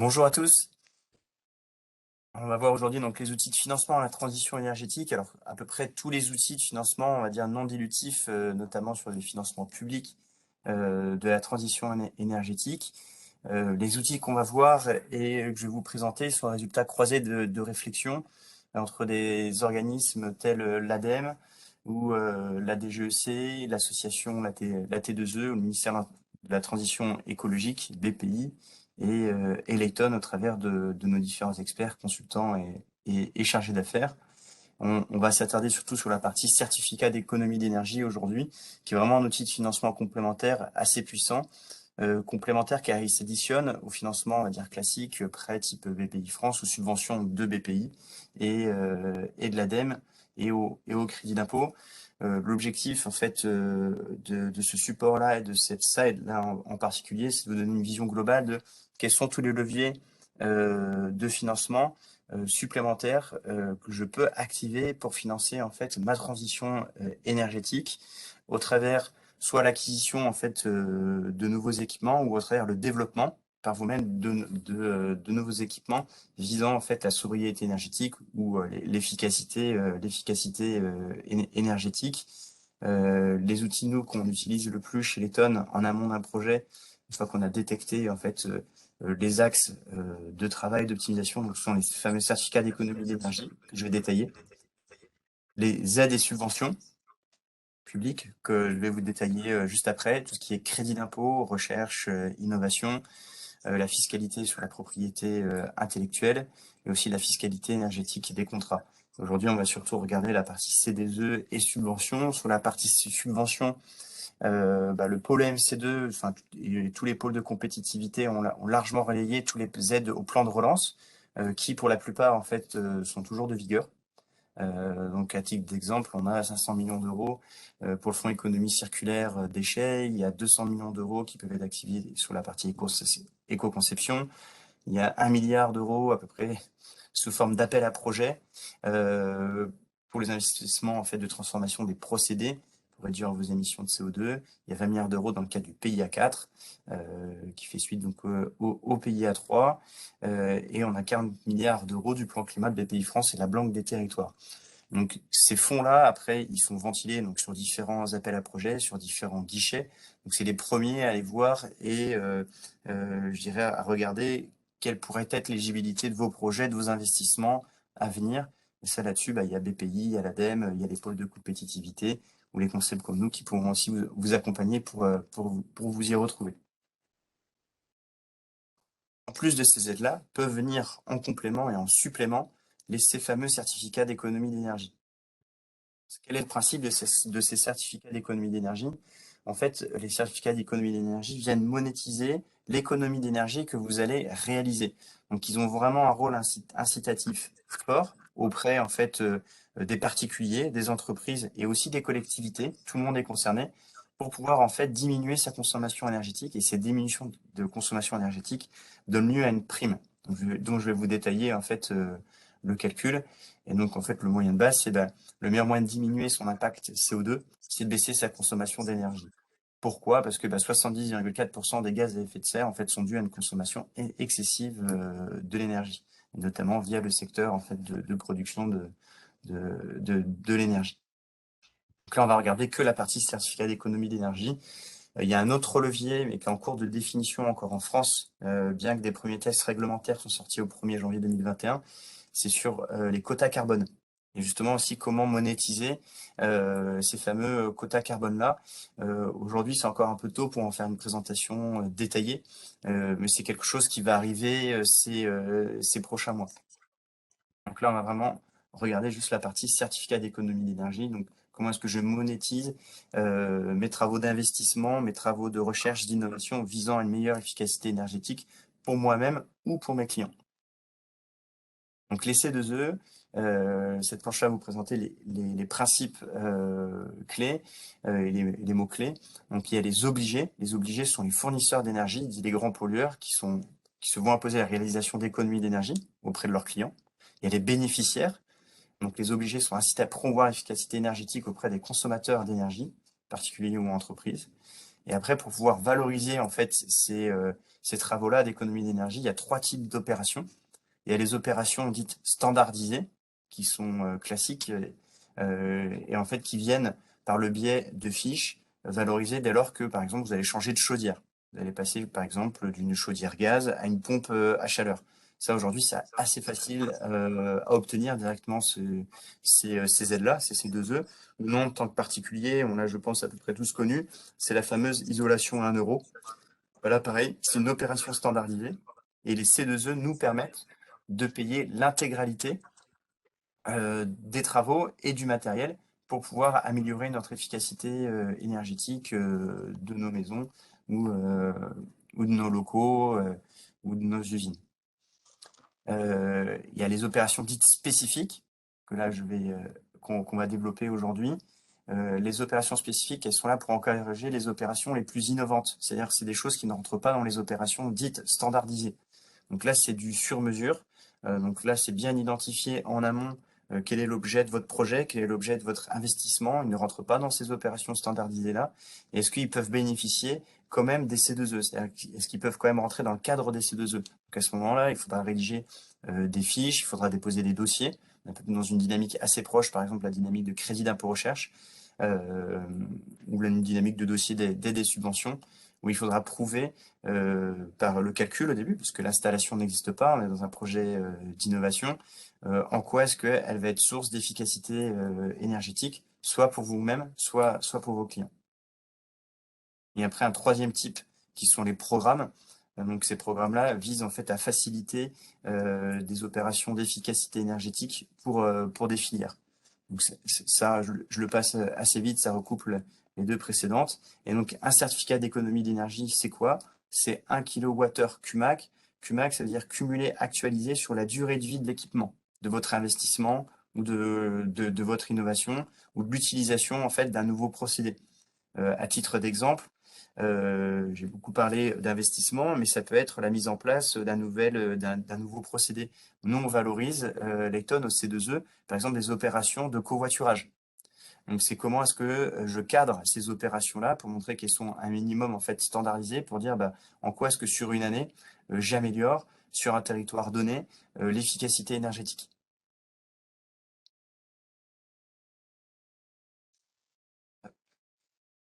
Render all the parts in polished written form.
Bonjour à tous. On va voir aujourd'hui donc les outils de financement à la transition énergétique. Alors à peu près tous les outils de financement, on va dire non dilutifs, notamment sur les financements publics de la transition énergétique. Les outils qu'on va voir et que je vais vous présenter sont un résultat croisé de réflexion entre des organismes tels l'ADEME ou la DGEC, l'association la T2E, ou le ministère de la Transition écologique, BPI, et Layton au travers de nos différents experts, consultants et chargés d'affaires. On va s'attarder surtout sur la partie certificat d'économie d'énergie aujourd'hui, qui est vraiment un outil de financement complémentaire assez puissant, complémentaire car il s'additionne au financement, on va dire classique, prêt type BPI France ou subvention de BPI et de l'ADEME et au crédit d'impôt. L'objectif en fait de ce support-là et de cette side-là en particulier, c'est de vous donner une vision globale de quels sont tous les leviers de financement supplémentaires que je peux activer pour financer en fait ma transition énergétique au travers soit l'acquisition en fait de nouveaux équipements ou au travers le développement par vous-même de nouveaux équipements visant en fait la sobriété énergétique ou l'efficacité énergétique. Les outils nous qu'on utilise le plus chez Layton en amont d'un projet, une fois qu'on a détecté en fait les axes de travail, d'optimisation, donc ce sont les fameux certificats d'économie d'énergie que je vais détailler, les aides et subventions publiques que je vais vous détailler juste après, tout ce qui est crédit d'impôt, recherche, innovation, la fiscalité sur la propriété intellectuelle et aussi la fiscalité énergétique des contrats. Aujourd'hui, on va surtout regarder la partie CDE et subventions. Sur la partie subventions, le pôle MC2, enfin tous les pôles de compétitivité ont largement relayé tous les aides au plan de relance, qui pour la plupart en fait sont toujours de vigueur. Donc à titre d'exemple, on a 500 millions d'euros pour le fonds économie circulaire déchets, il y a 200 millions d'euros qui peuvent être activés sur la partie éco-conception, il y a 1 milliard d'euros à peu près sous forme d'appel à projet pour les investissements en fait de transformation des procédés pour réduire vos émissions de CO2. Il y a 20 milliards d'euros dans le cadre du PIA 4 qui fait suite donc au PIA 3 et on a 40 milliards d'euros du plan climat de BPI France et la Banque des territoires. Donc ces fonds-là, après, ils sont ventilés donc sur différents appels à projets, sur différents guichets. Donc c'est les premiers à aller voir et je dirais à regarder quelle pourrait être l'éligibilité de vos projets, de vos investissements à venir. Et ça là-dessus, il y a BPI, il y a l'ADEME, il y a les pôles de compétitivité ou les concepts comme nous qui pourront aussi vous accompagner pour vous y retrouver. En plus de ces aides-là, peuvent venir en complément et en supplément ces fameux certificats d'économie d'énergie. Quel est le principe de ces certificats d'économie d'énergie? En fait, les certificats d'économie d'énergie viennent monétiser l'économie d'énergie que vous allez réaliser. Donc, ils ont vraiment un rôle incitatif fort auprès en fait des particuliers, des entreprises et aussi des collectivités. Tout le monde est concerné pour pouvoir en fait diminuer sa consommation énergétique et ces diminutions de consommation énergétique donnent lieu à une prime. Donc, je vais vous détailler en fait le calcul. Et donc, en fait, le moyen de base, c'est le meilleur moyen de diminuer son impact CO2, c'est de baisser sa consommation d'énergie. Pourquoi? Parce que 70,4% des gaz à effet de serre en fait sont dus à une consommation excessive de l'énergie, notamment via le secteur en fait de production de l'énergie. Donc là, on va regarder que la partie certificat d'économie d'énergie. Il y a un autre levier, mais qui est en cours de définition encore en France, bien que des premiers tests réglementaires sont sortis au 1er janvier 2021, c'est sur les quotas carbone. Et justement aussi comment monétiser ces fameux quotas carbone-là. Aujourd'hui, c'est encore un peu tôt pour en faire une présentation détaillée, mais c'est quelque chose qui va arriver ces prochains mois. Donc là, on va vraiment regarder juste la partie certificat d'économie d'énergie. Donc, comment est-ce que je monétise mes travaux d'investissement, mes travaux de recherche, d'innovation visant à une meilleure efficacité énergétique pour moi-même ou pour mes clients. Donc, les C2E, cette planche-là vous présenter les principes clés et les mots-clés. Donc, il y a les obligés. Les obligés sont les fournisseurs d'énergie, dits les grands pollueurs, qui se vont imposer la réalisation d'économies d'énergie auprès de leurs clients. Il y a les bénéficiaires. Donc, les obligés sont incités à promouvoir l'efficacité énergétique auprès des consommateurs d'énergie, particuliers ou entreprises. Et après, pour pouvoir valoriser en fait ces travaux-là d'économie d'énergie, il y a 3 types d'opérations. Il y a les opérations dites standardisées, qui sont classiques et en fait qui viennent par le biais de fiches valorisées dès lors que, par exemple, vous allez changer de chaudière. Vous allez passer, par exemple, d'une chaudière gaz à une pompe à chaleur. Ça, aujourd'hui, c'est assez facile à obtenir directement ces aides-là, ces C2E. Le nom, en tant que particulier, on a, je pense, à peu près tous connu, c'est la fameuse isolation à 1 euro. Voilà, pareil, c'est une opération standardisée et les C2E nous permettent de payer l'intégralité des travaux et du matériel pour pouvoir améliorer notre efficacité énergétique de nos maisons ou de nos locaux ou de nos usines. Il y a les opérations dites spécifiques, que là qu'on va développer aujourd'hui. Les opérations spécifiques, elles sont là pour encourager les opérations les plus innovantes. C'est-à-dire que c'est des choses qui ne rentrent pas dans les opérations dites standardisées. Donc là, c'est du sur-mesure. Donc là, c'est bien identifié en amont quel est l'objet de votre projet, quel est l'objet de votre investissement. Ils ne rentrent pas dans ces opérations standardisées-là. Et est-ce qu'ils peuvent bénéficier quand même des C2E? C'est-à-dire, est-ce qu'ils peuvent quand même rentrer dans le cadre des C2E? Donc à ce moment-là, il faudra rédiger des fiches, il faudra déposer des dossiers. On est dans une dynamique assez proche, par exemple la dynamique de crédit d'impôt recherche, ou une dynamique de dossier d'aide et subventions, où il faudra prouver par le calcul au début, parce que l'installation n'existe pas, on est dans un projet d'innovation, en quoi est-ce qu'elle va être source d'efficacité énergétique, soit pour vous-même, soit pour vos clients. Et après, un troisième type, qui sont les programmes. Donc ces programmes-là visent en fait à faciliter des opérations d'efficacité énergétique pour des filières. Donc ça, je le passe assez vite, ça recoupe les deux précédentes. Et donc un certificat d'économie d'énergie, c'est quoi? C'est 1 kWh CUMAC. CUMAC, ça veut dire cumulé actualisé sur la durée de vie de l'équipement, de votre investissement ou de votre innovation ou de l'utilisation en fait d'un nouveau procédé. À titre d'exemple, j'ai beaucoup parlé d'investissement, mais ça peut être la mise en place d'un nouveau procédé. Nous, on valorise Lecton au C2E, par exemple, des opérations de covoiturage. Donc, c'est comment est-ce que je cadre ces opérations-là pour montrer qu'elles sont un minimum en fait standardisées, pour dire en quoi est-ce que sur une année, j'améliore sur un territoire donné l'efficacité énergétique.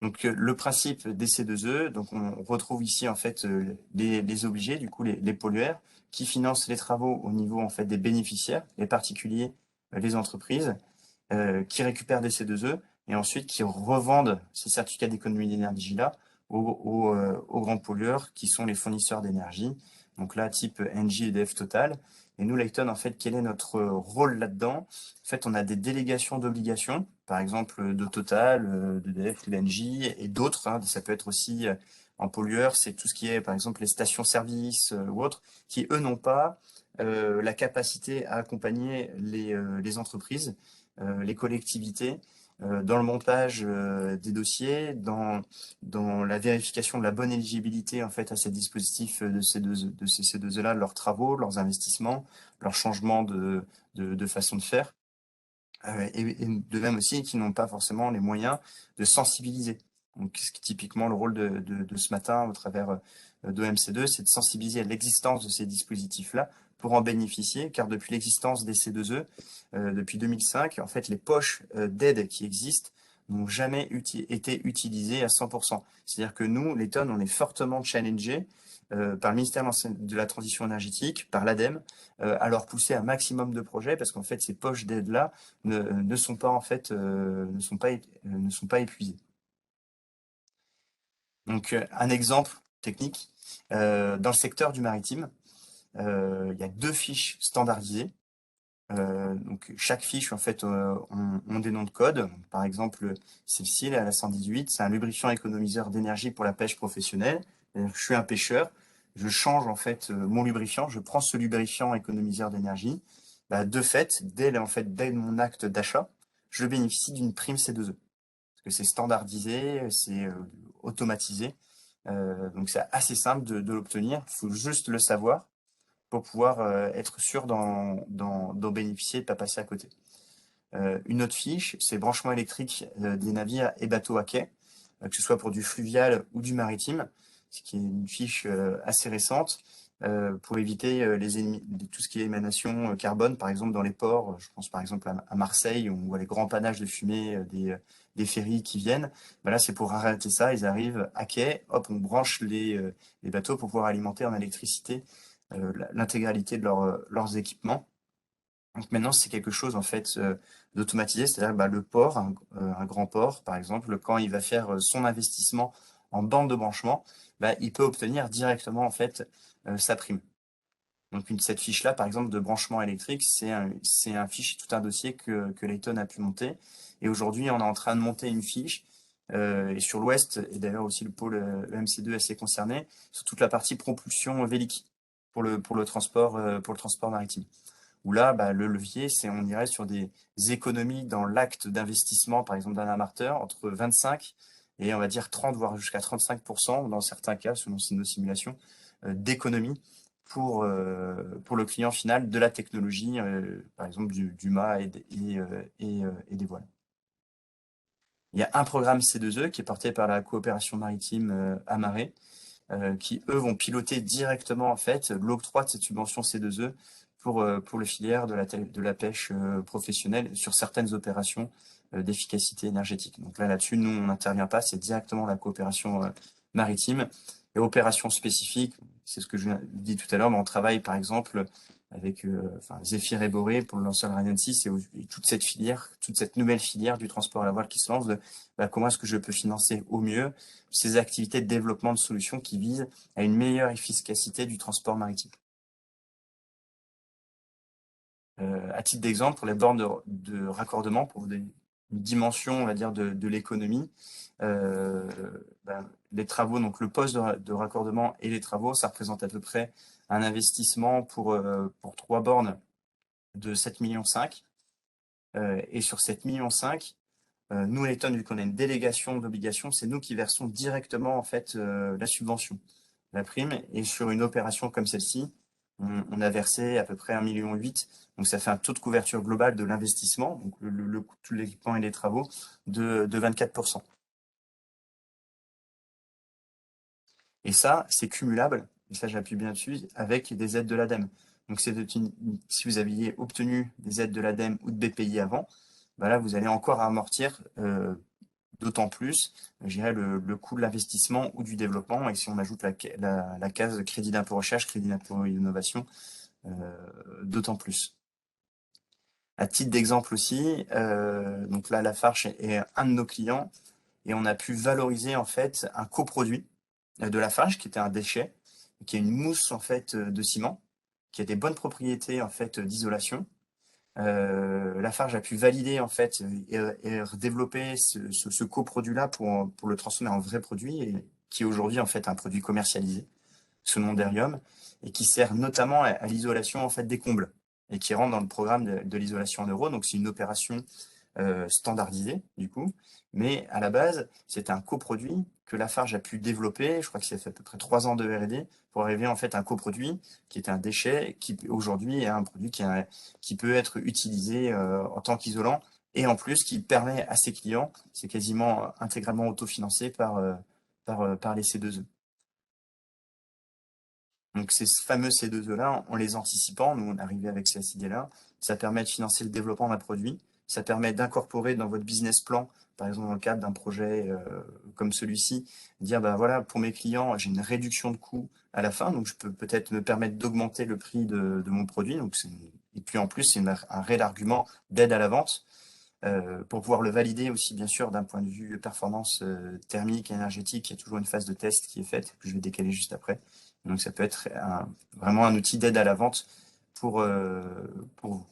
Donc le principe des C2E, donc on retrouve ici en fait les obligés, du coup les pollueurs, qui financent les travaux au niveau en fait des bénéficiaires, les particuliers, les entreprises, qui récupèrent des C2E et ensuite qui revendent ces certificats d'économie d'énergie là aux grands pollueurs qui sont les fournisseurs d'énergie. Donc là, type Engie, EDF, Total. Et nous, Lecton, en fait, quel est notre rôle là-dedans? En fait, on a des délégations d'obligations, par exemple de Total, d'EDF, d'Engie et d'autres, hein. Ça peut être aussi en pollueur, c'est tout ce qui est, par exemple, les stations-service ou autres, qui, eux, n'ont pas la capacité à accompagner les entreprises, les collectivités, dans le montage des dossiers, dans la vérification de la bonne éligibilité en fait à ces dispositifs de ces C2E-là, leurs travaux, leurs investissements, leurs changements de façon de faire, et de même aussi qui n'ont pas forcément les moyens de sensibiliser. Donc typiquement le rôle de ce matin au travers d'OMC2, c'est de sensibiliser à l'existence de ces dispositifs-là pour en bénéficier, car depuis l'existence des C2E, depuis 2005, en fait, les poches d'aide qui existent n'ont jamais été utilisées à 100%. C'est-à-dire que nous, les tonnes, on est fortement challengés par le ministère de la Transition énergétique, par l'ADEME, à leur pousser un maximum de projets, parce qu'en fait, ces poches d'aide-là ne sont pas en fait ne sont pas épuisées. Donc, un exemple technique, dans le secteur du maritime, il y a 2 fiches standardisées. Donc chaque fiche en fait ont des noms de code. Par exemple, celle-ci, elle est à la 118, c'est un lubrifiant économiseur d'énergie pour la pêche professionnelle. Je suis un pêcheur, je change en fait mon lubrifiant, je prends ce lubrifiant économiseur d'énergie. De fait, dès mon acte d'achat, je bénéficie d'une prime C2E. Parce que c'est standardisé, c'est automatisé. Donc c'est assez simple de l'obtenir, il faut juste le savoir pour pouvoir être sûr d'en bénéficier et de ne pas passer à côté. Une autre fiche, c'est branchement électrique des navires et bateaux à quai. que ce soit pour du fluvial ou du maritime, ce qui est une fiche assez récente, pour éviter les ennemis, tout ce qui est émanation carbone, par exemple dans les ports. Je pense par exemple à Marseille, où on voit les grands panaches de fumée des ferries qui viennent. Ben là, c'est pour arrêter ça. Ils arrivent à quai, hop, on branche les bateaux pour pouvoir alimenter en électricité l'intégralité de leurs équipements. Donc maintenant, c'est quelque chose en fait d'automatisé, c'est-à-dire bah, le port, un grand port par exemple, quand il va faire son investissement en bande de branchement, bah, il peut obtenir directement en fait sa prime. Donc cette fiche-là, par exemple, de branchement électrique, c'est un fiche, tout un dossier que Layton a pu monter. Et aujourd'hui, on est en train de monter une fiche, et sur l'Ouest, et d'ailleurs aussi le pôle EMC2 est assez concerné, sur toute la partie propulsion vélique pour le transport maritime. Où là, bah, le levier, c'est on irait sur des économies dans l'acte d'investissement, par exemple d'un armateur, entre 25 et on va dire 30, voire jusqu'à 35%, dans certains cas, selon nos simulations, d'économies pour le client final de la technologie, par exemple du mât et des voiles. Il y a un programme C2E qui est porté par la coopération maritime Amaré, qui, eux, vont piloter directement en fait l'octroi de cette subvention C2E pour le filière de la pêche professionnelle sur certaines opérations d'efficacité énergétique. Donc là-dessus, nous, on n'intervient pas, c'est directement la coopération maritime. Et opérations spécifiques, c'est ce que je dis tout à l'heure, mais on travaille par exemple avec Zephyr et Boré pour le lanceur Ariane 6 et toute cette filière, toute cette nouvelle filière du transport à la voile qui se lance, comment est-ce que je peux financer au mieux ces activités de développement de solutions qui visent à une meilleure efficacité du transport maritime. À titre d'exemple, pour les bornes de raccordement, pour une dimension, on va dire, de l'économie, les travaux, donc le poste de raccordement et les travaux, ça représente à peu près un investissement pour 3 bornes de 7,5 millions. Et sur 7,5 millions, nous, Layton, vu qu'on a une délégation d'obligations, c'est nous qui versons directement en fait la subvention, la prime. Et sur une opération comme celle-ci, on a versé à peu près 1,8 million. Donc ça fait un taux de couverture global de l'investissement, donc le coût de l'équipement et les travaux, de 24%. Et ça, c'est cumulable, et ça j'appuie bien dessus, avec des aides de l'ADEME. Donc si vous aviez obtenu des aides de l'ADEME ou de BPI avant, bah là vous allez encore amortir d'autant plus, je dirais, le coût de l'investissement ou du développement. Et si on ajoute la case crédit d'impôt recherche, crédit d'impôt innovation, d'autant plus. À titre d'exemple aussi, donc là, Lafarge est un de nos clients et on a pu valoriser en fait un coproduit de Lafarge qui était un déchet, qui est une mousse en fait de ciment, qui a des bonnes propriétés en fait d'isolation. Lafarge a pu valider en fait et développer ce coproduit-là pour le transformer en vrai produit et qui est aujourd'hui en fait un produit commercialisé sous le nom d'Erium et qui sert notamment à l'isolation en fait des combles et qui rentre dans le programme de l'isolation en euros. Donc c'est une opération standardisée du coup, mais à la base c'est un coproduit que Lafarge a pu développer. Je crois que ça fait à peu près 3 ans de R&D pour arriver en fait à un coproduit qui est un déchet qui aujourd'hui est un produit qui peut être utilisé en tant qu'isolant et en plus qui permet à ses clients, c'est quasiment intégralement autofinancé par les C2E. Donc ces fameux C2E-là, en les anticipant, nous on est arrivé avec cette idée-là, ça permet de financer le développement d'un produit, ça permet d'incorporer dans votre business plan, par exemple dans le cadre d'un projet comme celui-ci, dire bah voilà, pour mes clients, j'ai une réduction de coût à la fin, donc je peux peut-être me permettre d'augmenter le prix de mon produit. Et puis en plus, c'est un réel argument d'aide à la vente. Pour pouvoir le valider aussi, bien sûr, d'un point de vue performance thermique, énergétique, il y a toujours une phase de test qui est faite, que je vais décaler juste après. Donc ça peut être vraiment un outil d'aide à la vente pour vous.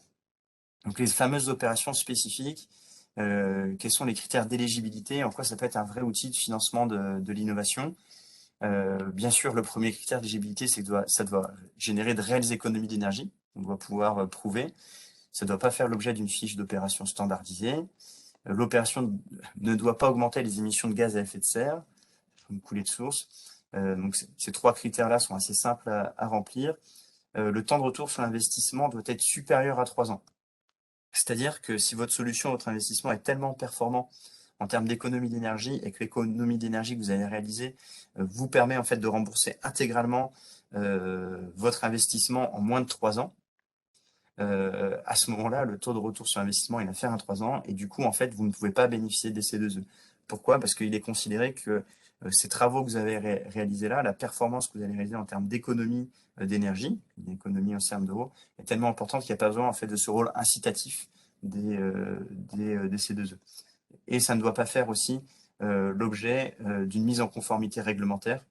Donc les fameuses opérations spécifiques, quels sont les critères d'éligibilité, en quoi ça peut être un vrai outil de financement de l'innovation. Bien sûr, le premier critère d'éligibilité, c'est que ça doit générer de réelles économies d'énergie. On doit pouvoir prouver. Ça ne doit pas faire l'objet d'une fiche d'opération standardisée. L'opération ne doit pas augmenter les émissions de gaz à effet de serre, une coulée de source. Donc ces 3 critères-là sont assez simples à remplir. Le temps de retour sur l'investissement doit être supérieur à 3 ans. C'est-à-dire que si votre solution, votre investissement est tellement performant en termes d'économie d'énergie et que l'économie d'énergie que vous allez réaliser vous permet en fait de rembourser intégralement votre investissement en moins de 3 ans, à ce moment-là, le taux de retour sur investissement, il va faire un 3 ans et du coup, en fait, vous ne pouvez pas bénéficier des C2E. Pourquoi? Parce qu'il est considéré que ces travaux que vous avez réalisés là, la performance que vous allez réaliser en termes d'économie d'énergie, d'économie en termes d'euros, est tellement importante qu'il n'y a pas besoin en fait de ce rôle incitatif des C2E. Et ça ne doit pas faire aussi l'objet d'une mise en conformité réglementaire,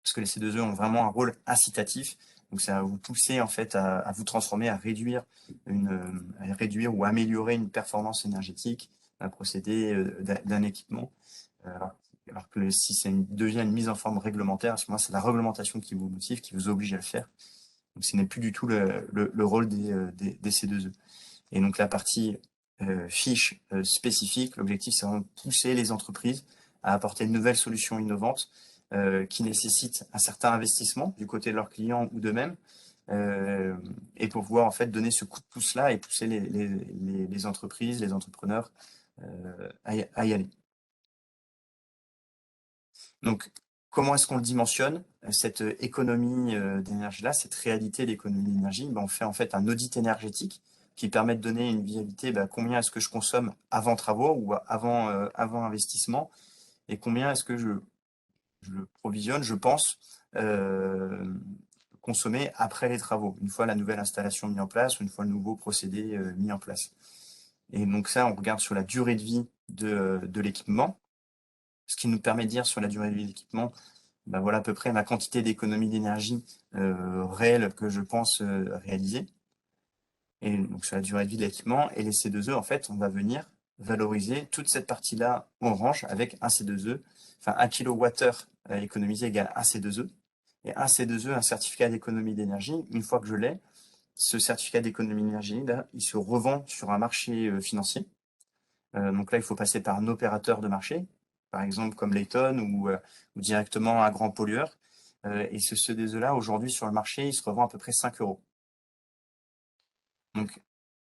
parce que les C2E ont vraiment un rôle incitatif. Donc ça va vous pousser en fait à vous transformer, à réduire ou améliorer une performance énergétique, un procédé d'un équipement. Alors que si ça devient une mise en forme réglementaire, à ce moment-là, c'est la réglementation qui vous motive, qui vous oblige à le faire. Donc ce n'est plus du tout le rôle des C2E. Et donc la partie fiche spécifique, l'objectif c'est vraiment de pousser les entreprises à apporter de nouvelles solutions innovantes qui nécessitent un certain investissement du côté de leurs clients ou d'eux-mêmes, et pour pouvoir en fait donner ce coup de pouce-là et pousser les entreprises, les entrepreneurs à y aller. Donc, comment est-ce qu'on le dimensionne, cette économie d'énergie-là, cette réalité d'économie d'énergie? On fait en fait un audit énergétique qui permet de donner une visibilité, combien est-ce que je consomme avant travaux ou avant investissement, et combien est-ce que je provisionne, je pense, consommer après les travaux, une fois la nouvelle installation mise en place ou une fois le nouveau procédé mis en place. Et donc ça, on regarde sur la durée de vie de l'équipement, ce qui nous permet de dire sur la durée de vie de l'équipement, voilà à peu près ma quantité d'économie d'énergie réelle que je pense réaliser. Et donc sur la durée de vie de l'équipement, et les C2E, en fait, on va venir valoriser toute cette partie-là orange avec un C2E, enfin 1 kWh économisé égale 1 C2E, et un C2E, un certificat d'économie d'énergie. Une fois que je l'ai, ce certificat d'économie d'énergie, là, il se revend sur un marché financier. Donc là, il faut passer par un opérateur de marché, par exemple comme Layton ou directement un grand pollueur. Et ce C2E-là, aujourd'hui, sur le marché, il se revend à peu près 5 euros. Donc,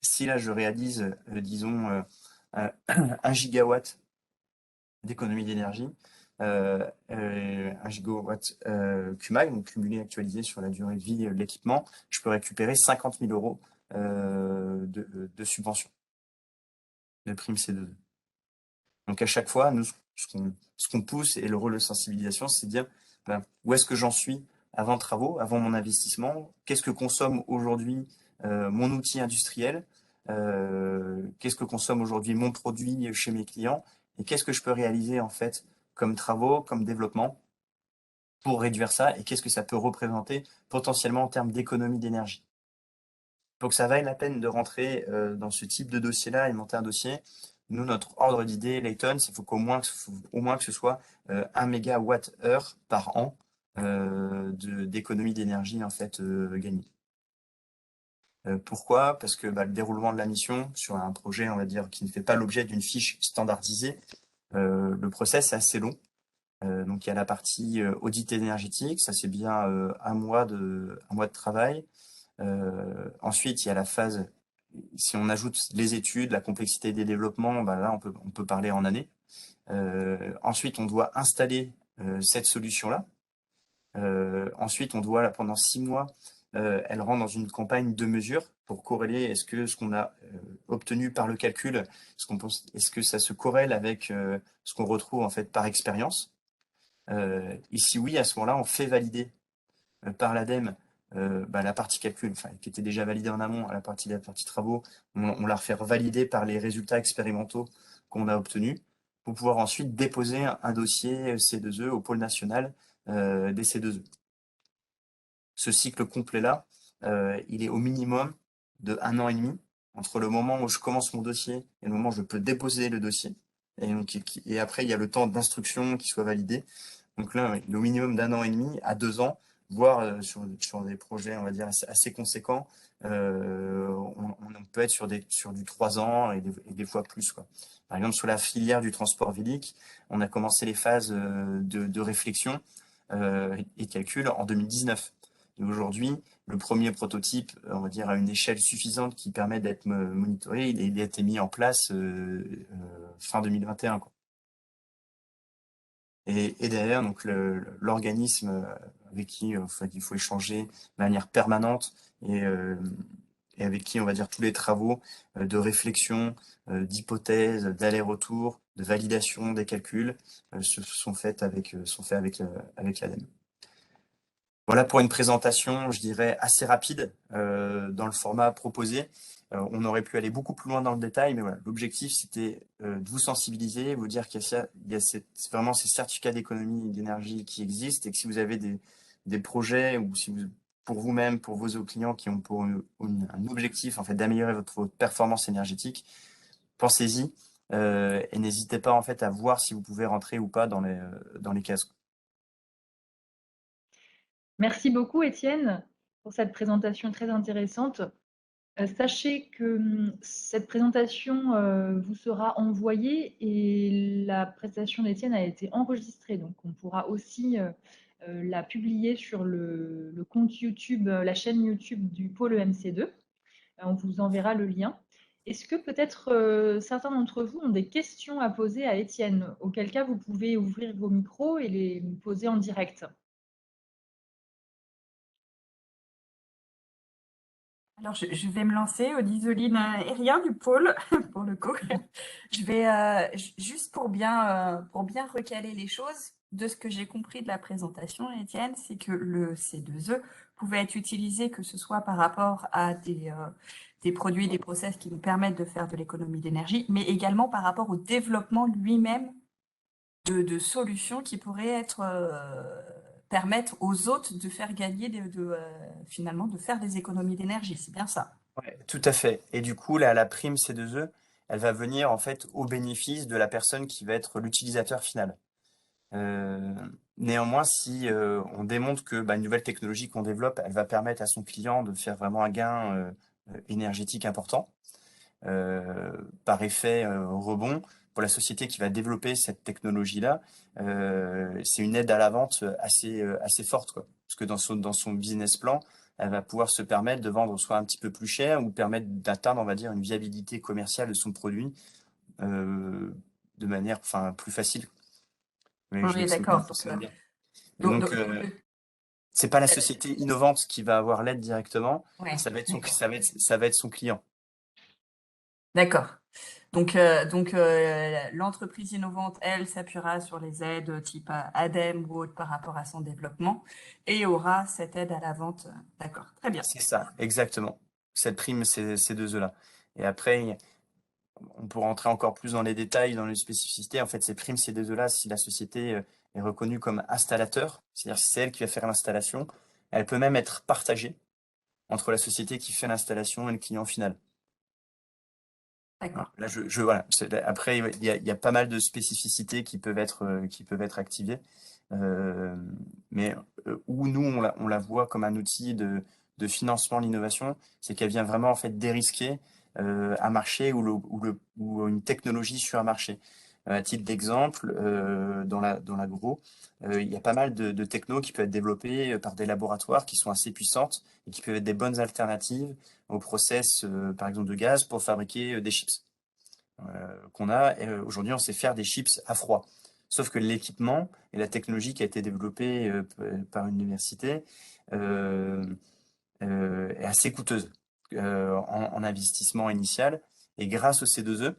si là, je réalise, disons, 1 gigawatt d'économie d'énergie, 1 gigawatt CUMAC, donc cumulé actualisé sur la durée de vie de l'équipement, je peux récupérer 50 000 euros de subvention, de prime C2E. Donc à chaque fois, nous, ce qu'on pousse et le rôle de sensibilisation, c'est de dire où est-ce que j'en suis avant travaux, avant mon investissement, qu'est-ce que consomme aujourd'hui mon outil industriel, qu'est-ce que consomme aujourd'hui mon produit chez mes clients, et qu'est-ce que je peux réaliser en fait comme travaux, comme développement pour réduire ça, et qu'est-ce que ça peut représenter potentiellement en termes d'économie d'énergie. Donc ça vaille la peine de rentrer dans ce type de dossier-là et monter un dossier. Nous, notre ordre d'idée, Layton, c'est au moins que ce soit 1 mégawatt-heure par an d'économie d'énergie en fait gagnée. Pourquoi? Parce que le déroulement de la mission sur un projet, on va dire, qui ne fait pas l'objet d'une fiche standardisée, le process est assez long. Donc il y a la partie audit énergétique, ça c'est bien un mois de travail. Ensuite, il y a la phase, si on ajoute les études, la complexité des développements, là on peut parler en années. Ensuite, on doit installer cette solution-là. Ensuite, on doit, pendant 6 mois, elle rentre dans une campagne de mesure pour corréler est-ce que ce qu'on a obtenu par le calcul, est-ce que ça se corrèle avec ce qu'on retrouve en fait par expérience. Et si oui, à ce moment-là, on fait valider par l'ADEME la partie calcul, qui était déjà validée en amont, la partie travaux, on la refait valider par les résultats expérimentaux qu'on a obtenus pour pouvoir ensuite déposer un dossier C2E au pôle national des C2E. Ce cycle complet-là, il est au minimum de 1 an et demi entre le moment où je commence mon dossier et le moment où je peux déposer le dossier. Et après, il y a le temps d'instruction qui soit validé. Donc là, il est au minimum d'1 an et demi à 2 ans, voire sur des projets, on va dire, assez conséquents, on peut être sur du 3 ans et des fois plus, quoi. Par exemple, sur la filière du transport vélique, on a commencé les phases de réflexion et de calcul en 2019. Et aujourd'hui, le premier prototype, on va dire, à une échelle suffisante qui permet d'être monitoré, il a été mis en place fin 2021, quoi. Et derrière, donc l'organisme avec qui il faut échanger de manière permanente et avec qui on va dire tous les travaux de réflexion, d'hypothèses, d'aller-retour, de validation des calculs sont faits avec l'ADEME. Voilà pour une présentation, je dirais, assez rapide dans le format proposé. On aurait pu aller beaucoup plus loin dans le détail, mais voilà, l'objectif, c'était de vous sensibiliser, vous dire qu'il y a vraiment ces certificats d'économie d'énergie qui existent et que si vous avez des projets ou si vous, pour vous-même, pour vos clients qui ont pour un objectif en fait, d'améliorer votre performance énergétique, pensez-y et n'hésitez pas en fait, à voir si vous pouvez rentrer ou pas dans les cases. Merci beaucoup, Étienne, pour cette présentation très intéressante. Sachez que cette présentation vous sera envoyée et la présentation d'Étienne a été enregistrée. Donc, on pourra aussi la publier sur le compte YouTube, la chaîne YouTube du pôle EMC2. On vous enverra le lien. Est-ce que peut-être certains d'entre vous ont des questions à poser à Étienne, auquel cas vous pouvez ouvrir vos micros et les poser en direct? Alors, je vais me lancer, Isoline et rien du pôle, pour le coup. Je vais, juste pour bien recaler les choses, de ce que j'ai compris de la présentation, Étienne, c'est que le C2E pouvait être utilisé que ce soit par rapport à des produits, des process qui nous permettent de faire de l'économie d'énergie, mais également par rapport au développement lui-même de solutions qui pourraient être permettre aux autres de faire gagner, finalement, de faire des économies d'énergie. C'est bien ça. Ouais, tout à fait. Et du coup, la prime C2E, elle va venir en fait au bénéfice de la personne qui va être l'utilisateur final. Euh, Néanmoins, si on démontre que une nouvelle technologie qu'on développe, elle va permettre à son client de faire vraiment un gain énergétique important, euh, par effet rebond, pour la société qui va développer cette technologie-là, c'est une aide à la vente assez forte, quoi. Parce que dans son business plan, elle va pouvoir se permettre de vendre soit un petit peu plus cher ou permettre d'atteindre, on va dire, une viabilité commerciale de son produit euh, de manière plus facile. Mais je Oui, l'expliquerai d'accord. pour ça bien. Et Donc, donc, donc, donc, c'est pas la société innovante qui va avoir l'aide directement, ouais, ça va être d'accord. ça va être son client. D'accord. Donc, l'entreprise innovante, elle, s'appuiera sur les aides type ADEME ou autre par rapport à son développement et aura cette aide à la vente. D'accord, très bien. C'est ça, exactement. Cette prime, c'est ces deux œufs-là. Et après, on pourra entrer encore plus dans les détails, dans les spécificités. En fait, ces primes, ces deux œufs-là, si la société est reconnue comme installateur, c'est-à-dire si c'est elle qui va faire l'installation, elle peut même être partagée entre la société qui fait l'installation et le client final. Voilà. D'accord. Là, voilà. Après, il y a pas mal de spécificités qui peuvent être activées. Euh, mais où nous, on la voit comme un outil de financement de l'innovation, c'est qu'elle vient vraiment en fait dérisquer un marché ou une technologie sur un marché. À titre d'exemple, dans l'agro, il y a pas mal de technos qui peuvent être développés par des laboratoires qui sont assez puissantes et qui peuvent être des bonnes alternatives au process, par exemple, de gaz pour fabriquer des chips qu'on a. Aujourd'hui, on sait faire des chips à froid. Sauf que l'équipement et la technologie qui a été développée par une université euh, est assez coûteuse en investissement initial. Et grâce au C2E,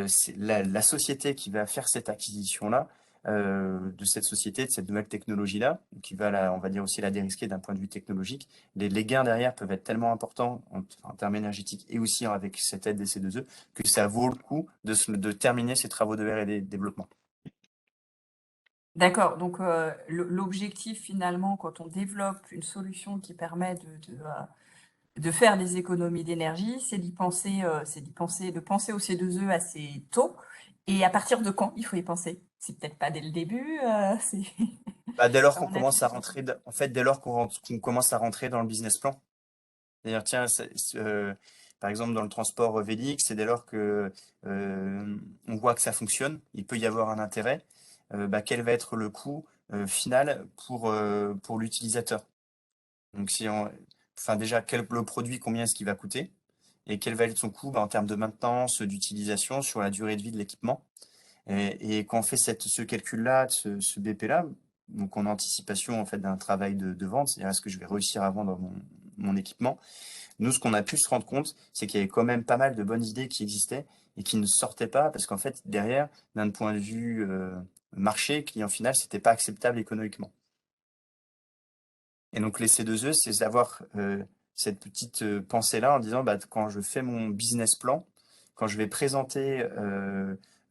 c'est la société qui va faire cette acquisition-là, de cette société, de cette nouvelle technologie-là, qui va, on va dire aussi la dérisquer d'un point de vue technologique. Les gains derrière peuvent être tellement importants en termes énergétiques et aussi avec cette aide des C2E que ça vaut le coup de terminer ces travaux de R&D développement. D'accord. Donc, l'objectif finalement, quand on développe une solution qui permet de faire des économies d'énergie, de penser au C2E assez tôt. Et à partir de quand il faut y penser? C'est peut-être pas dès le début, Dès lors à qu'on mon avis. commence à rentrer, en fait, dès lors qu'on commence à rentrer dans le business plan. C'est-à-dire, tiens, par exemple, dans le transport Vélix, c'est dès lors que on voit que ça fonctionne, il peut y avoir un intérêt. Quel va être le coût final pour l'utilisateur? Donc, si on, enfin déjà, le produit, combien est-ce qu'il va coûter? et quel va être son coût en termes de maintenance, d'utilisation sur la durée de vie de l'équipement. Et quand on fait ce calcul-là, ce BP-là, donc en anticipation en fait d'un travail de vente, c'est-à-dire est-ce que je vais réussir à vendre mon équipement, nous ce qu'on a pu se rendre compte, c'est qu'il y avait quand même pas mal de bonnes idées qui existaient et qui ne sortaient pas parce qu'en fait derrière, d'un point de vue marché, client final, c'était pas acceptable économiquement. Et donc les C2E, c'est d'avoir cette petite pensée-là en disant quand je fais mon business plan, quand je vais présenter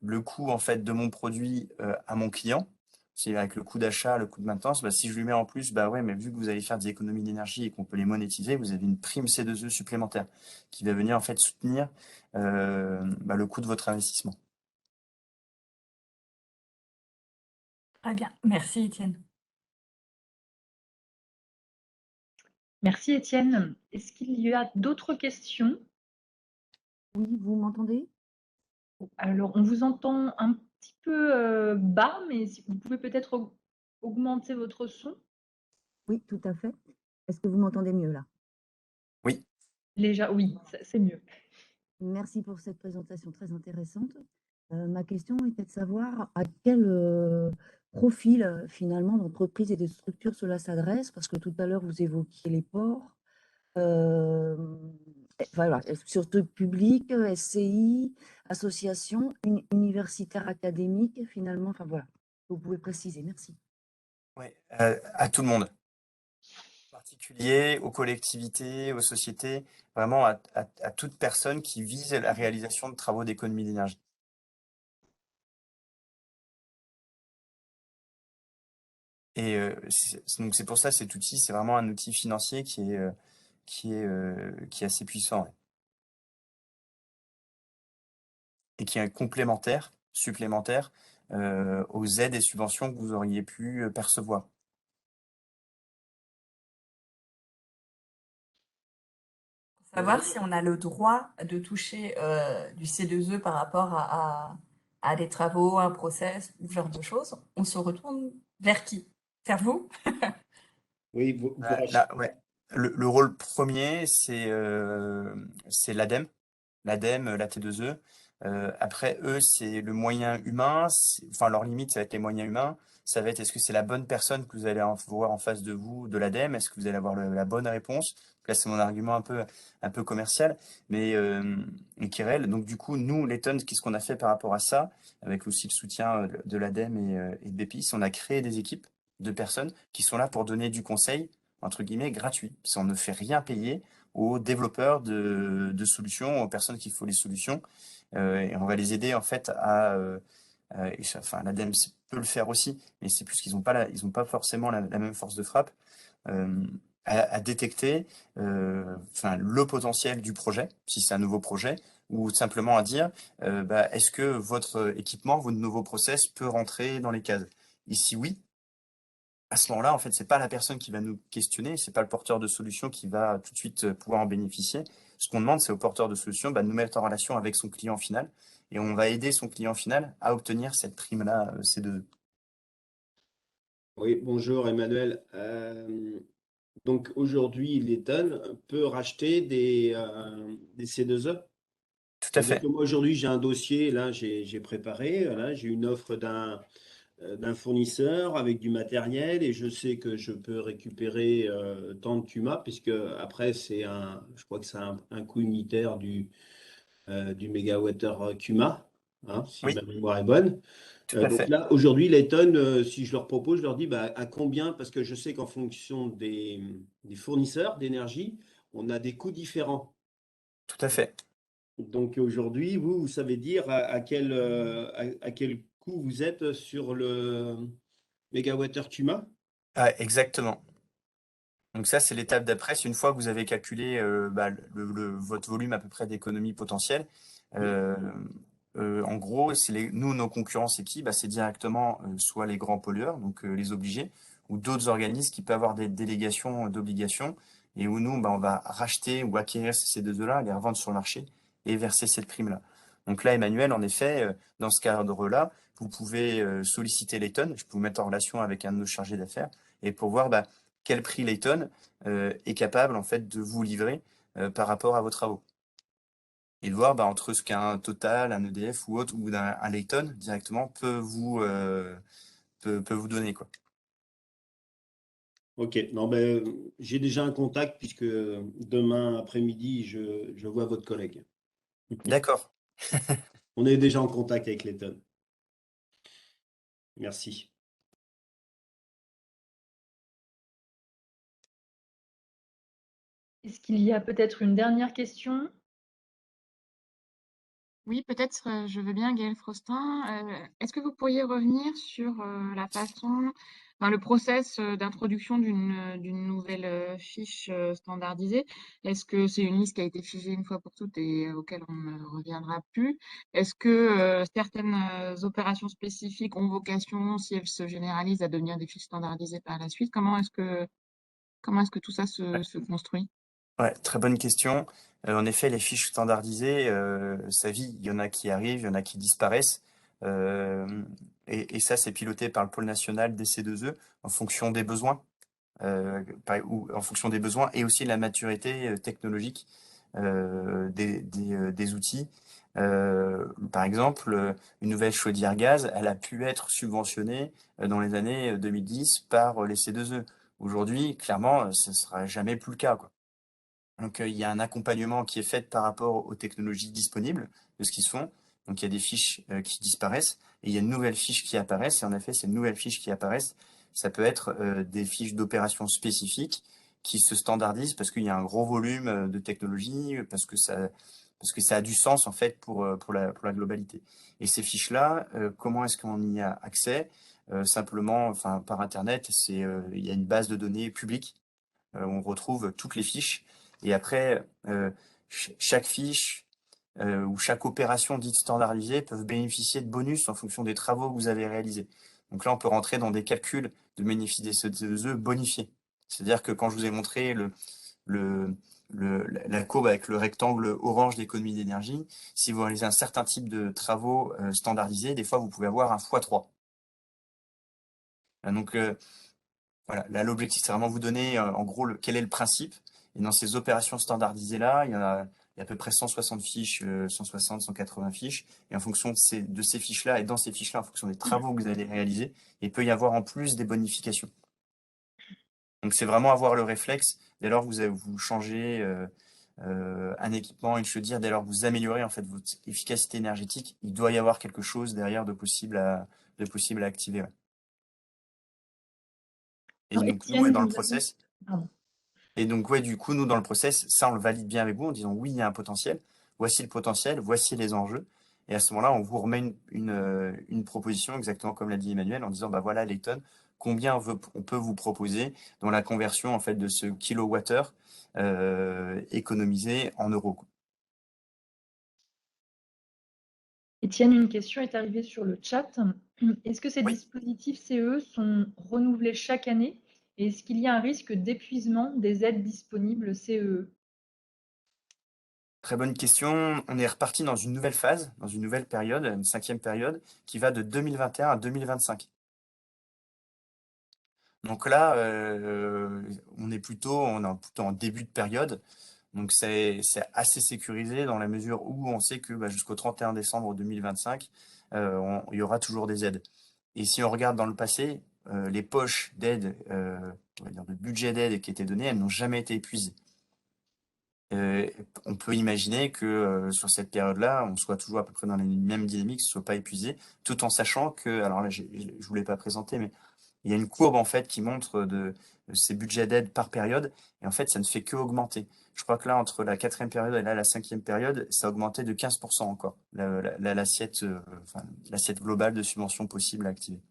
le coût en fait de mon produit à mon client, c'est avec le coût d'achat, le coût de maintenance, si je lui mets en plus, ouais, mais vu que vous allez faire des économies d'énergie et qu'on peut les monétiser, vous avez une prime C2E supplémentaire qui va venir en fait soutenir le coût de votre investissement. Très bien. Merci, Étienne. Merci Étienne. Est-ce qu'il y a d'autres questions? Oui, vous m'entendez? Alors, on vous entend un petit peu bas, mais si vous pouvez peut-être augmenter votre son. Oui, tout à fait. Est-ce que vous m'entendez mieux là? Oui. Déjà, oui, c'est mieux. Merci pour cette présentation très intéressante. Ma question était de savoir à quel profil finalement d'entreprise et de structure cela s'adresse, parce que tout à l'heure vous évoquiez les ports, voilà, surtout public, SCI, association, universitaire académique finalement, enfin voilà, vous pouvez préciser, merci. Ouais, à tout le monde. Particuliers, aux collectivités, aux sociétés, vraiment à toute personne qui vise la réalisation de travaux d'économie d'énergie. Et donc c'est pour ça cet outil, c'est vraiment un outil financier qui est assez puissant, ouais. Et qui est complémentaire, supplémentaire aux aides et subventions que vous auriez pu percevoir. Savoir si on a le droit de toucher du C2E par rapport à des travaux, un process, ce genre de choses, on se retourne vers qui? Vers vous? Oui, vous Là, ouais. Le rôle premier, c'est l'ADEME. L'ADEME, la T2E. Après, eux, c'est le moyen humain. Enfin, leur limite, ça va être les moyens humains. Ça va être, est-ce que c'est la bonne personne que vous allez voir en face de vous de l'ADEME? Est-ce que vous allez avoir la bonne réponse? Là, c'est mon argument un peu commercial, mais qui est réel. Donc, du coup, nous, l'Eton, qu'est-ce qu'on a fait par rapport à ça? Avec aussi le soutien de l'ADEME et de BPIS, on a créé des équipes de personnes qui sont là pour donner du conseil, entre guillemets, gratuit. On ne fait rien payer aux développeurs de solutions, aux personnes qui font les solutions. Et on va les aider en fait enfin l'ADEME peut le faire aussi, mais c'est plus qu'ils n'ont pas forcément la même force de frappe à détecter le potentiel du projet, si c'est un nouveau projet, ou simplement à dire est-ce que votre équipement, votre nouveau process peut rentrer dans les cases? Et si oui, à ce moment-là, en fait, c'est pas la personne qui va nous questionner, c'est pas le porteur de solution qui va tout de suite pouvoir en bénéficier. Ce qu'on demande, c'est au porteur de solution de nous mettre en relation avec son client final et on va aider son client final à obtenir cette prime-là, C2E. Oui, bonjour Emmanuel. Donc aujourd'hui, l'Eton peut racheter des C2E. Tout à C'est-à-dire fait. que moi aujourd'hui, j'ai un dossier, là, j'ai préparé, voilà, j'ai une offre d'un fournisseur avec du matériel et je sais que je peux récupérer tant de CUMA, puisque après, je crois que c'est un coût unitaire du mégawattheure CUMA, hein, si Oui, ma mémoire est bonne. tout à Donc fait. là, aujourd'hui, les tonnes, si je leur propose, je leur dis à combien, parce que je sais qu'en fonction des fournisseurs d'énergie, on a des coûts différents. Tout à fait. Donc aujourd'hui, vous savez dire à quel coût vous êtes sur le mégawattheure CUMA? Ah, exactement. Donc ça, c'est l'étape d'après. C'est une fois que vous avez calculé votre volume à peu près d'économie potentielle. En gros, nous, nos concurrents, c'est qui? C'est directement soit les grands pollueurs, donc les obligés, ou d'autres organismes qui peuvent avoir des délégations d'obligations, et où nous, on va racheter ou acquérir ces deux-là, les revendre sur le marché et verser cette prime-là. Donc là, Emmanuel, en effet, dans ce cadre-là, vous pouvez solliciter les tonnes. Je peux vous mettre en relation avec un de nos chargés d'affaires et pour voir quel prix Layton est capable en fait de vous livrer par rapport à vos travaux. et de voir entre ce qu'un Total, un EDF ou autre, ou un Layton directement peut vous donner, quoi. Ok, non, ben, j'ai déjà un contact puisque demain après-midi, je vois votre collègue. D'accord. On est déjà en contact avec Letton. Merci. Est-ce qu'il y a peut-être une dernière question? Oui, peut-être, je veux bien, Gaëlle Frostin. Est-ce que vous pourriez revenir sur la façon, enfin, le process d'introduction d'une nouvelle fiche standardisée? Est-ce que c'est une liste qui a été figée une fois pour toutes et auquel on ne reviendra plus? Est-ce que certaines opérations spécifiques ont vocation, si elles se généralisent, à devenir des fiches standardisées par la suite? Comment est-ce que tout ça se construit? Ouais, très bonne question. En effet, les fiches standardisées, ça vit. Il y en a qui arrivent, il y en a qui disparaissent. Et ça, c'est piloté par le pôle national des C2E en fonction des besoins, ou en fonction des besoins et aussi de la maturité technologique des outils. Par exemple, une nouvelle chaudière gaz, elle a pu être subventionnée dans les années 2010 par les C2E. Aujourd'hui, clairement, ce sera jamais plus le cas, quoi. Donc, il y a un accompagnement qui est fait par rapport aux technologies disponibles, de ce qui se font. Donc, il y a des fiches qui disparaissent et il y a de nouvelles fiches qui apparaissent. Et en effet, ces nouvelles fiches qui apparaissent, ça peut être des fiches d'opérations spécifiques qui se standardisent parce qu'il y a un gros volume de technologies, parce que ça a du sens en fait pour la globalité. Et ces fiches-là, comment est-ce qu'on y a accès? Simplement, enfin, par Internet, il y a une base de données publique où on retrouve toutes les fiches. Et après, chaque fiche ou chaque opération dite standardisée peuvent bénéficier de bonus en fonction des travaux que vous avez réalisés. Donc là, on peut rentrer dans des calculs de bénéfice des CE bonifiés. C'est-à-dire que quand je vous ai montré le, la courbe avec le rectangle orange d'économie d'énergie, si vous réalisez un certain type de travaux standardisés, des fois, vous pouvez avoir un x3. Donc, voilà, là, l'objectif, c'est vraiment vous donner, en gros, quel est le principe. Et dans ces opérations standardisées-là, il y a à peu près 160 fiches, 160, 180 fiches. Et en fonction de ces fiches-là, et dans ces fiches-là, en fonction des travaux que vous allez réaliser, il peut y avoir en plus des bonifications. Donc, c'est vraiment avoir le réflexe, dès lors que vous changez un équipement, une chaudière, dès lors que vous améliorez en fait votre efficacité énergétique, il doit y avoir quelque chose derrière de possible à activer. Ouais. Et Alors, donc, nous, Étienne, dans le nous avons... process, Pardon. et donc, ouais, du coup, nous, dans le process, ça, on le valide bien avec vous en disant oui, il y a un potentiel. Voici le potentiel, voici les enjeux. Et à ce moment-là, on vous remet une proposition, exactement comme l'a dit Emmanuel, en disant, bah voilà, Layton, combien on peut vous proposer dans la conversion, en fait, de ce kilowattheure économisé en euros, quoi. Étienne, une question est arrivée sur le chat. Est-ce que ces Oui, dispositifs CE sont renouvelés chaque année? Et est-ce qu'il y a un risque d'épuisement des aides disponibles CE? très bonne question. On est reparti dans une nouvelle phase, dans une nouvelle période, une 5e période, qui va de 2021 à 2025. Donc là, on est plutôt en début de période. Donc c'est assez sécurisé dans la mesure où on sait que jusqu'au 31 décembre 2025, il y aura toujours des aides. Et si on regarde dans le passé, les poches d'aide, on va dire de budget d'aide qui étaient données, elles n'ont jamais été épuisées. On peut imaginer que sur cette période-là, on soit toujours à peu près dans les mêmes dynamiques, ce ne soit pas épuisé, tout en sachant que, alors là, je ne voulais pas présenter, mais il y a une courbe en fait qui montre de ces budgets d'aide par période, et en fait, ça ne fait que augmenter. Je crois que là, entre la 4e période et là, la 5e période, ça a augmenté de 15% encore, l'assiette enfin, l'assiette globale de subventions possibles à activer.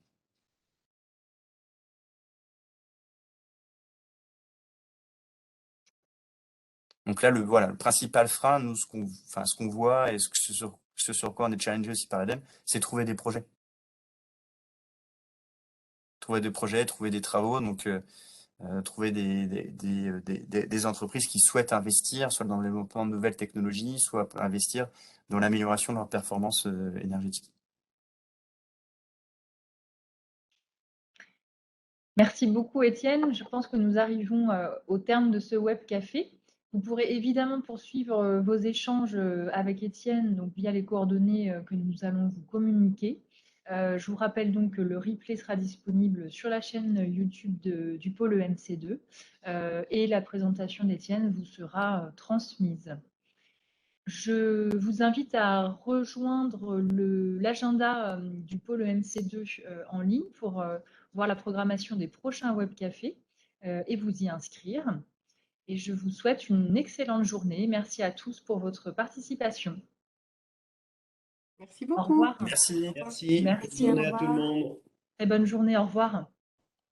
Donc là, voilà, le principal frein, nous, ce qu'on voit et ce sur quoi on est challengé aussi par l'ADEME, c'est trouver des projets. Trouver des projets, trouver des travaux, donc trouver des entreprises qui souhaitent investir, soit dans le développement de nouvelles technologies, soit investir dans l'amélioration de leur performance énergétique. Merci beaucoup, Étienne. Je pense que nous arrivons au terme de ce web café. Vous pourrez évidemment poursuivre vos échanges avec Étienne, donc via les coordonnées que nous allons vous communiquer. Je vous rappelle donc que le replay sera disponible sur la chaîne YouTube du pôle EMC2 et la présentation d'Étienne vous sera transmise. Je vous invite à rejoindre l'agenda du pôle EMC2 en ligne pour voir la programmation des prochains webcafés et vous y inscrire. Et je vous souhaite une excellente journée. Merci à tous pour votre participation. Merci Au beaucoup. revoir. Merci. Merci. Merci, Bonne journée au à tout le revoir. monde. Très bonne journée. Au revoir.